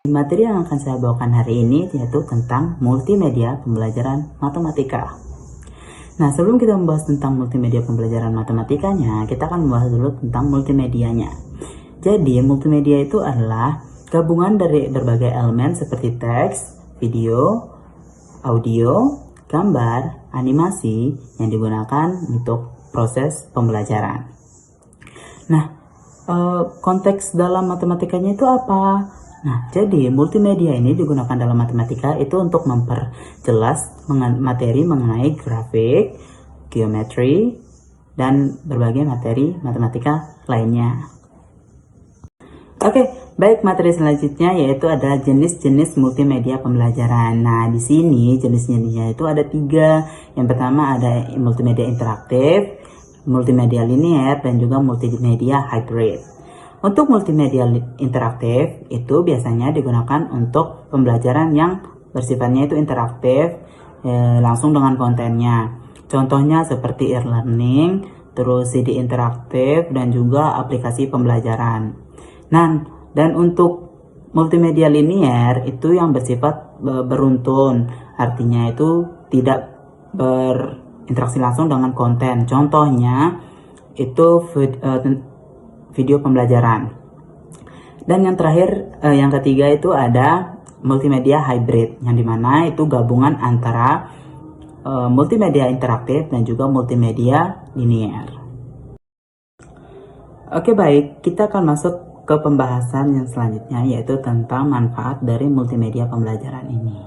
Materi yang akan saya bawakan hari ini yaitu tentang multimedia pembelajaran matematika. Nah, sebelum kita membahas tentang multimedia pembelajaran matematikanya, kita akan membahas dulu tentang multimedianya. Jadi, multimedia itu adalah gabungan dari berbagai elemen seperti teks, video, audio, gambar, animasi yang digunakan untuk proses pembelajaran. Nah, konteks dalam matematikanya itu apa? Nah, jadi multimedia ini digunakan dalam matematika itu untuk memperjelas materi mengenai grafik, geometri, dan berbagai materi matematika lainnya. Oke, baik, materi selanjutnya yaitu adalah jenis-jenis multimedia pembelajaran. Nah, di sini jenis-jenisnya itu ada 3. Yang pertama ada multimedia interaktif, multimedia linear, dan juga multimedia hybrid. Untuk multimedia interaktif itu biasanya digunakan untuk pembelajaran yang bersifatnya itu interaktif, langsung dengan kontennya. Contohnya seperti e-learning, terus CD interaktif, dan juga aplikasi pembelajaran. Nah, dan untuk multimedia linear itu yang bersifat beruntun, artinya itu tidak berinteraksi langsung dengan konten. Contohnya itu video pembelajaran. Dan yang terakhir, yang ketiga itu ada multimedia hybrid, yang dimana itu gabungan antara multimedia interaktif dan juga multimedia linear. Oke, baik, kita akan masuk ke pembahasan yang selanjutnya, yaitu tentang manfaat dari multimedia pembelajaran ini.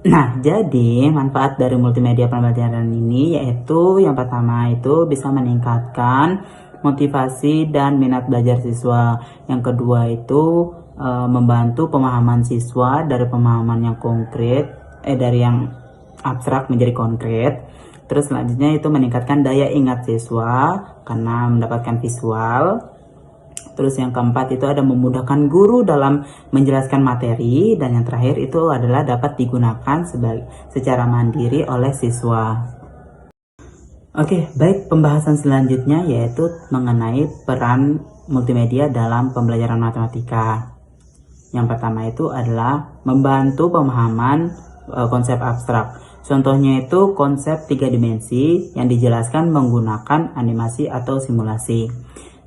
Nah, jadi manfaat dari multimedia pembelajaran ini yaitu yang pertama itu bisa meningkatkan motivasi dan minat belajar siswa. Yang kedua itu membantu pemahaman siswa dari pemahaman yang konkret, dari yang abstrak menjadi konkret. Terus selanjutnya itu meningkatkan daya ingat siswa karena mendapatkan visual. Terus yang keempat itu ada memudahkan guru dalam menjelaskan materi, dan yang terakhir itu adalah dapat digunakan secara mandiri oleh siswa. Oke, baik, pembahasan selanjutnya yaitu mengenai peran multimedia dalam pembelajaran matematika. Yang pertama itu adalah membantu pemahaman konsep abstrak. Contohnya itu konsep 3 dimensi yang dijelaskan menggunakan animasi atau simulasi.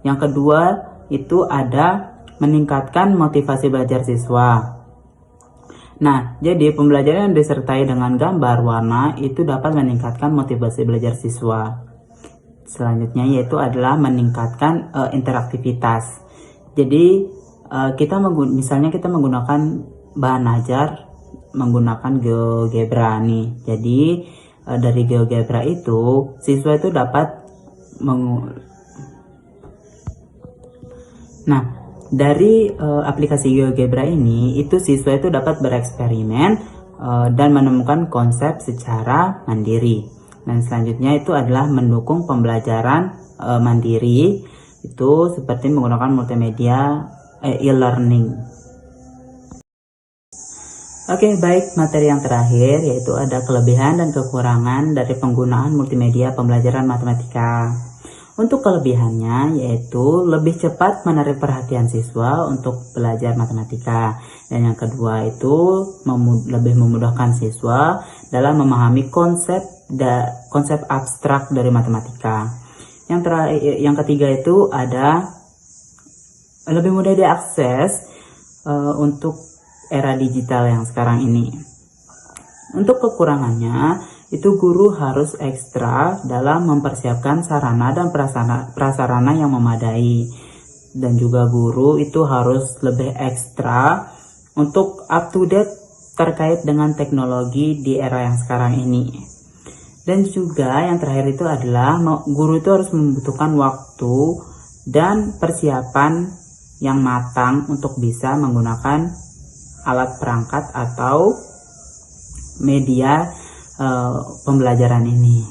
Yang kedua itu ada meningkatkan motivasi belajar siswa. Nah, jadi pembelajaran yang disertai dengan gambar, warna itu dapat meningkatkan motivasi belajar siswa. Selanjutnya yaitu adalah meningkatkan interaktivitas. Jadi misalnya kita menggunakan bahan ajar menggunakan GeoGebra nih. Jadi dari GeoGebra itu siswa itu dapat dari aplikasi GeoGebra ini, itu siswa itu dapat bereksperimen dan menemukan konsep secara mandiri. Dan selanjutnya itu adalah mendukung pembelajaran mandiri, itu seperti menggunakan multimedia e-learning. Oke, baik, materi yang terakhir yaitu ada kelebihan dan kekurangan dari penggunaan multimedia pembelajaran matematika. Untuk kelebihannya yaitu lebih cepat menarik perhatian siswa untuk belajar matematika. Dan yang kedua itu lebih memudahkan siswa dalam memahami konsep abstrak dari matematika. Yang ketiga itu ada lebih mudah diakses untuk era digital yang sekarang ini. Untuk kekurangannya itu guru harus ekstra dalam mempersiapkan sarana dan prasarana yang memadai, dan juga guru itu harus lebih ekstra untuk up to date terkait dengan teknologi di era yang sekarang ini. Dan juga yang terakhir itu adalah guru itu harus membutuhkan waktu dan persiapan yang matang untuk bisa menggunakan alat perangkat atau media pembelajaran ini.